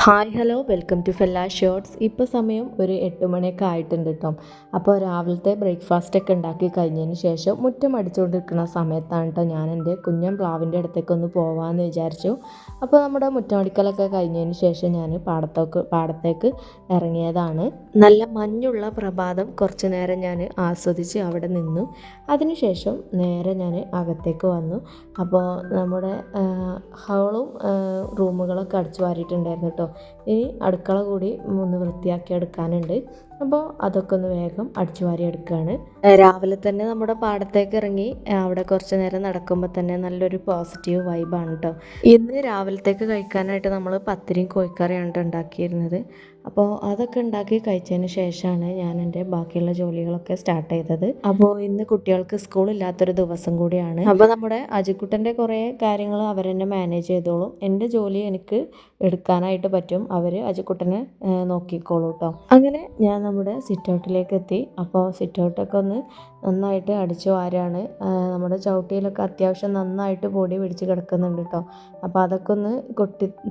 Hi hello welcome to fella shorts. ഇപ്പോൾ സമയം ഒരു 8 മണിയൊക്കെ ആയിട്ടുണ്ട് കേട്ടോ. അപ്പോൾ രാവിലത്തെ ബ്രേക്ക്ഫാസ്റ്റൊക്കെ ഉണ്ടാക്കി കഴിഞ്ഞതിന് ശേഷം മുറ്റം അടിച്ചുകൊണ്ടിരിക്കുന്ന സമയത്താണ് കേട്ടോ ഞാൻ എൻ്റെ കുഞ്ഞൻ പ്ലാവിൻ്റെ അടുത്തേക്കൊന്ന് പോകാമെന്ന് വിചാരിച്ചു. അപ്പോൾ നമ്മുടെ മുറ്റം അടിക്കലൊക്കെ കഴിഞ്ഞതിന് ശേഷം ഞാൻ പാടത്തേക്ക് ഇറങ്ങിയതാണ്. നല്ല മഞ്ഞുള്ള പ്രഭാതം കുറച്ച് നേരം ഞാൻ ആസ്വദിച്ച് അവിടെ നിന്നു. അതിനുശേഷം നേരെ ഞാൻ അകത്തേക്ക് വന്നു. അപ്പോൾ നമ്മുടെ ഹാളും റൂമുകളൊക്കെ അടിച്ചു വാരിയിട്ടുണ്ടായിരുന്നു കേട്ടോ. ഇനി അടുക്കള കൂടി ഒന്ന് വൃത്തിയാക്കി എടുക്കാനുണ്ട്. അപ്പോൾ അതൊക്കെ ഒന്ന് വേഗം അടിച്ചു വാരി എടുക്കുകയാണ്. രാവിലെ തന്നെ നമ്മുടെ പാടത്തേക്ക് ഇറങ്ങി അവിടെ കുറച്ച് നേരം നടക്കുമ്പോൾ തന്നെ നല്ലൊരു പോസിറ്റീവ് വൈബാണ് കേട്ടോ. ഇന്ന് രാവിലത്തേക്ക് കഴിക്കാനായിട്ട് നമ്മൾ പത്തിരിയും കോഴിക്കറിയാണ് ഉണ്ടാക്കിയിരുന്നത്. അപ്പോൾ അതൊക്കെ ഉണ്ടാക്കി കഴിച്ചതിന് ശേഷമാണ് ഞാൻ എൻ്റെ ബാക്കിയുള്ള ജോലികളൊക്കെ സ്റ്റാർട്ട് ചെയ്തത്. അപ്പോൾ ഇന്ന് കുട്ടികൾക്ക് സ്കൂളില്ലാത്തൊരു ദിവസം കൂടിയാണ്. അപ്പോൾ നമ്മുടെ അജിക്കുട്ടൻ്റെ കുറേ കാര്യങ്ങൾ അവരെന്നെ മാനേജ് ചെയ്തോളും. എൻ്റെ ജോലി എനിക്ക് എടുക്കാനായിട്ട് പറ്റും. അവർ അജിക്കുട്ടനെ നോക്കിക്കോളൂ കേട്ടോ. അങ്ങനെ ഞാൻ നമ്മുടെ സിറ്റ് ഔട്ടിലേക്ക് എത്തി. അപ്പോൾ സിറ്റ് ഔട്ടൊക്കെ ഒന്ന് നന്നായിട്ട് അടിച്ചു വാരാണ്. നമ്മുടെ ചവിട്ടിയിലൊക്കെ അത്യാവശ്യം നന്നായിട്ട് പൊടി പിടിച്ച് കിടക്കുന്നുണ്ട് കേട്ടോ. അപ്പോൾ അതൊക്കെ ഒന്ന്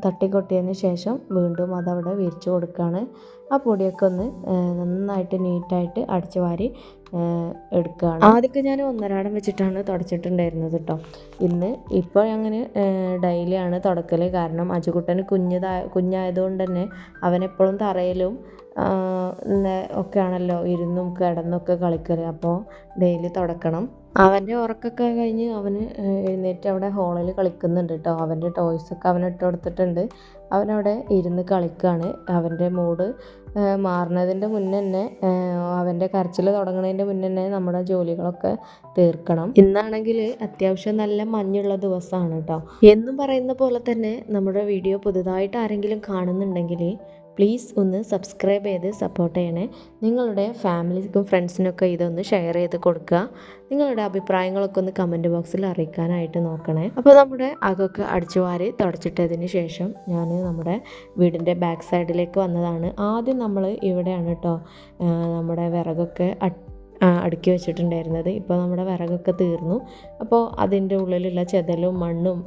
തട്ടിക്കൊട്ടിയതിന് ശേഷം വീണ്ടും അതവിടെ വിരിച്ചു കൊടുക്കുകയാണ്. ആ പൊടിയൊക്കെ ഒന്ന് നന്നായിട്ട് നീറ്റായിട്ട് അടിച്ചു വാരി എടുക്കുകയാണ്. ആദ്യമൊക്കെ ഞാൻ ഒന്നരാടം വെച്ചിട്ടാണ് തുടച്ചിട്ടുണ്ടായിരുന്നത് കേട്ടോ. ഇപ്പോൾ അങ്ങനെ ഡെയിലിയാണ് തുടക്കൽ. കാരണം അജുകുട്ടന് കുഞ്ഞായതുകൊണ്ട് തന്നെ അവനെപ്പോഴും തറയിലും ഒക്കെ ആണല്ലോ ഇരുന്നും കിടന്നൊക്കെ കളിക്കൽ. അപ്പോൾ ഡെയിലി തുടക്കണം. അവൻ്റെ ഉറക്കമൊക്കെ കഴിഞ്ഞ് അവന് എഴുന്നേറ്റ് അവിടെ ഹോളിൽ കളിക്കുന്നുണ്ട് കേട്ടോ. അവൻ്റെ ടോയ്സൊക്കെ അവനിട്ട് കൊടുത്തിട്ടുണ്ട്. അവനവിടെ ഇരുന്ന് കളിക്കുകയാണ്. അവൻ്റെ മൂഡ് മാറുന്നതിൻ്റെ മുന്നേ തന്നെ അവൻ്റെ കരച്ചിൽ തുടങ്ങുന്നതിൻ്റെ മുന്നേ തന്നെ നമ്മുടെ ജോലികളൊക്കെ തീർക്കണം. ഇന്നാണെങ്കിൽ അത്യാവശ്യം നല്ല മഞ്ഞുള്ള ദിവസമാണ് കേട്ടോ. എന്നും പറയുന്ന പോലെ തന്നെ നമ്മുടെ വീഡിയോ പുതുതായിട്ട് ആരെങ്കിലും കാണുന്നുണ്ടെങ്കിൽ പ്ലീസ് ഒന്ന് സബ്സ്ക്രൈബ് ചെയ്ത് സപ്പോർട്ട് ചെയ്യണേ. നിങ്ങളുടെ ഫാമിലിക്കും ഫ്രണ്ട്സിനൊക്കെ ഇതൊന്ന് ഷെയർ ചെയ്ത് കൊടുക്കുക. നിങ്ങളുടെ അഭിപ്രായങ്ങളൊക്കെ ഒന്ന് കമൻറ്റ് ബോക്സിൽ അറിയിക്കാനായിട്ട് നോക്കണേ. അപ്പോൾ നമ്മുടെ അകമൊക്കെ അടിച്ചു വാരി തുടച്ചിട്ടതിന് ശേഷം ഞാൻ നമ്മുടെ വീടിൻ്റെ ബാക്ക് സൈഡിലേക്ക് വന്നതാണ്. ആദ്യം നമ്മൾ ഇവിടെയാണ് കേട്ടോ നമ്മുടെ വിറകൊക്കെ അടുക്കി വെച്ചിട്ടുണ്ടായിരുന്നത്. ഇപ്പോൾ നമ്മുടെ വിറകൊക്കെ തീർന്നു. അപ്പോൾ അതിൻ്റെ ഉള്ളിലുള്ള ചെതലും മണ്ണും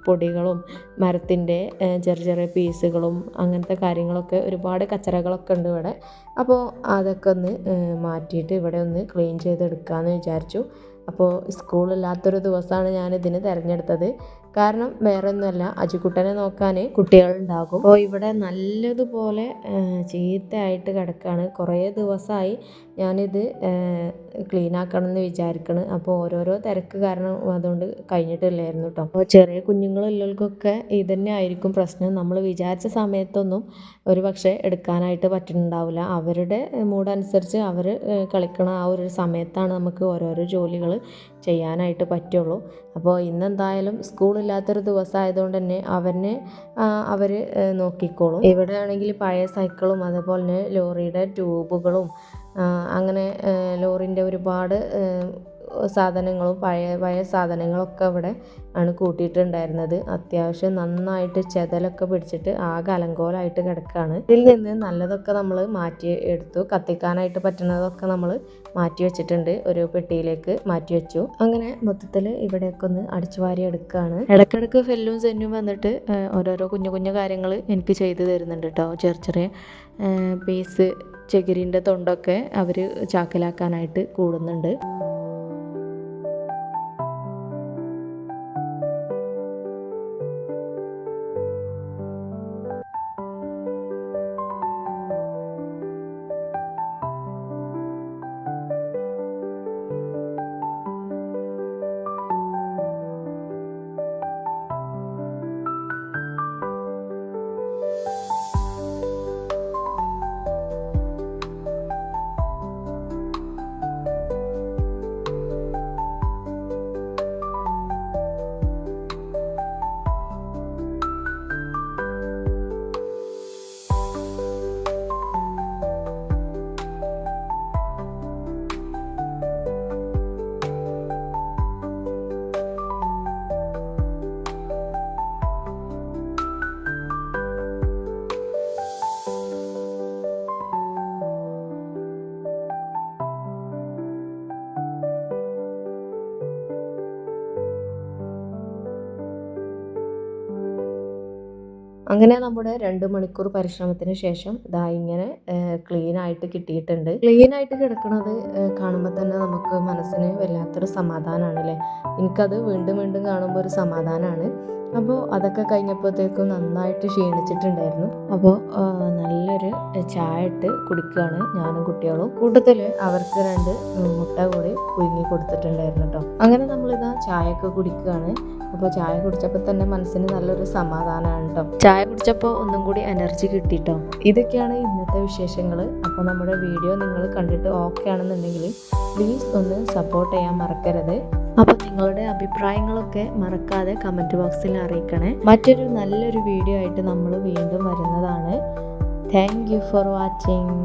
പൊടികളും മരത്തിൻ്റെ ചെറിയ ചെറിയ പീസുകളും അങ്ങനത്തെ കാര്യങ്ങളൊക്കെ ഒരുപാട് കച്ചറകളൊക്കെ ഉണ്ട് ഇവിടെ. അപ്പോൾ അതൊക്കെ ഒന്ന് മാറ്റിയിട്ട് ഇവിടെ ഒന്ന് ക്ലീൻ ചെയ്തെടുക്കാമെന്ന് വിചാരിച്ചു. അപ്പോൾ സ്കൂളില്ലാത്തൊരു ദിവസമാണ് ഞാനിതിന് തിരഞ്ഞെടുത്തത്. കാരണം വേറെ ഒന്നുമല്ല, അജിക്കുട്ടനെ നോക്കാൻ കുട്ടികളുണ്ടാകും. അപ്പോൾ ഇവിടെ നല്ലതുപോലെ ചീത്തയായിട്ട് കിടക്കുകയാണ്. കുറേ ദിവസമായി ഞാനിത് ക്ലീൻ ആക്കണം എന്ന് വിചാരിക്കണം. അപ്പോൾ ഓരോരോ തിരക്ക് കാരണം അതുകൊണ്ട് കഴിഞ്ഞിട്ടില്ലായിരുന്നു കേട്ടോ. അപ്പോൾ ചെറിയ കുഞ്ഞുങ്ങളുള്ളവർക്കൊക്കെ ഇത് തന്നെ ആയിരിക്കും പ്രശ്നം. നമ്മൾ വിചാരിച്ച സമയത്തൊന്നും ഒരു പക്ഷേ എടുക്കാനായിട്ട് പറ്റുന്നുണ്ടാവില്ല. അവരുടെ മൂഡനുസരിച്ച് അവർ കളിക്കണ ആ ഒരു സമയത്താണ് നമുക്ക് ഓരോരോ ജോലികൾ ചെയ്യാനായിട്ട് പറ്റുള്ളൂ. അപ്പോൾ ഇന്നെന്തായാലും സ്കൂളില്ലാത്തൊരു ദിവസമായതുകൊണ്ട് തന്നെ അവർ നോക്കിക്കോളും. ഇവിടെ ആണെങ്കിൽ പഴയ സൈക്കിളും അതുപോലെ തന്നെ ലോറിയുടെ ട്യൂബുകളും അങ്ങനെ ലോറിൻ്റെ ഒരുപാട് സാധനങ്ങളും പഴയ സാധനങ്ങളൊക്കെ ഇവിടെ ആണ് കൂട്ടിയിട്ടുണ്ടായിരുന്നത്. അത്യാവശ്യം നന്നായിട്ട് ചെതലൊക്കെ പിടിച്ചിട്ട് ആകെ അലങ്കോലമായിട്ട് കിടക്കുകയാണ്. ഇതിൽ നിന്ന് നല്ലതൊക്കെ നമ്മൾ മാറ്റി എടുത്തു. കത്തിക്കാനായിട്ട് പറ്റുന്നതൊക്കെ നമ്മൾ മാറ്റി വെച്ചിട്ടുണ്ട്. ഒരു പെട്ടിയിലേക്ക് മാറ്റി വെച്ചു. അങ്ങനെ മൊത്തത്തിൽ ഇവിടെയൊക്കെ ഒന്ന് അടിച്ചു വാരി എടുക്കുകയാണ്. ഇടയ്ക്കിടയ്ക്ക് ഫെല്ലും സെന്നും വന്നിട്ട് ഓരോരോ കുഞ്ഞു കുഞ്ഞു കാര്യങ്ങൾ എനിക്ക് ചെയ്തു തരുന്നുണ്ട് കേട്ടോ. ചെറിയ ചെറിയ പീസ് ചകിരിൻ്റെ തൊണ്ടൊക്കെ അവർ ചാക്കിലാക്കാനായിട്ട് കൂടുന്നുണ്ട്. അങ്ങനെ നമ്മുടെ 2 മണിക്കൂർ പരിശ്രമത്തിന് ശേഷം ഇതാ ഇങ്ങനെ ക്ലീനായിട്ട് കിട്ടിയിട്ടുണ്ട്. ക്ലീനായിട്ട് കിടക്കുന്നത് കാണുമ്പോൾ തന്നെ നമുക്ക് മനസ്സിന് വല്ലാത്തൊരു സമാധാനമാണ് അല്ലേ. എനിക്കത് വീണ്ടും വീണ്ടും കാണുമ്പോൾ ഒരു സമാധാനമാണ്. അപ്പോൾ അതൊക്കെ കഴിഞ്ഞപ്പോഴത്തേക്കും നന്നായിട്ട് ക്ഷീണിച്ചിട്ടുണ്ടായിരുന്നു. അപ്പോൾ നല്ലൊരു ചായ ഇട്ട് കുടിക്കുകയാണ് ഞാനും കുട്ടികളും. കൂട്ടത്തിൽ അവർക്ക് 2 മുട്ട കൂടി പുഴുങ്ങി കൊടുത്തിട്ടുണ്ടായിരുന്നു കേട്ടോ. അങ്ങനെ നമ്മളിതാ ചായയൊക്കെ കുടിക്കുകയാണ്. അപ്പോൾ ചായ കുടിച്ചപ്പോൾ തന്നെ മനസ്സിന് നല്ലൊരു സമാധാനമാണ് കേട്ടോ. ചായ കുടിച്ചപ്പോൾ ഒന്നും കൂടി എനർജി കിട്ടിട്ടോ. ഇതൊക്കെയാണ് ഇന്നത്തെ വിശേഷങ്ങൾ. അപ്പോൾ നമ്മുടെ വീഡിയോ നിങ്ങൾ കണ്ടിട്ട് ഓക്കെ ആണെന്നുണ്ടെങ്കിൽ പ്ലീസ് ഒന്ന് സപ്പോർട്ട് ചെയ്യാൻ മറക്കരുത്. അപ്പോൾ നിങ്ങളുടെ അഭിപ്രായങ്ങളൊക്കെ മറക്കാതെ കമൻറ്റ് ബോക്സിൽ അറിയിക്കണേ. മറ്റൊരു നല്ലൊരു വീഡിയോ ആയിട്ട് നമ്മൾ വീണ്ടും വരുന്നതാണ്. Thank you for watching.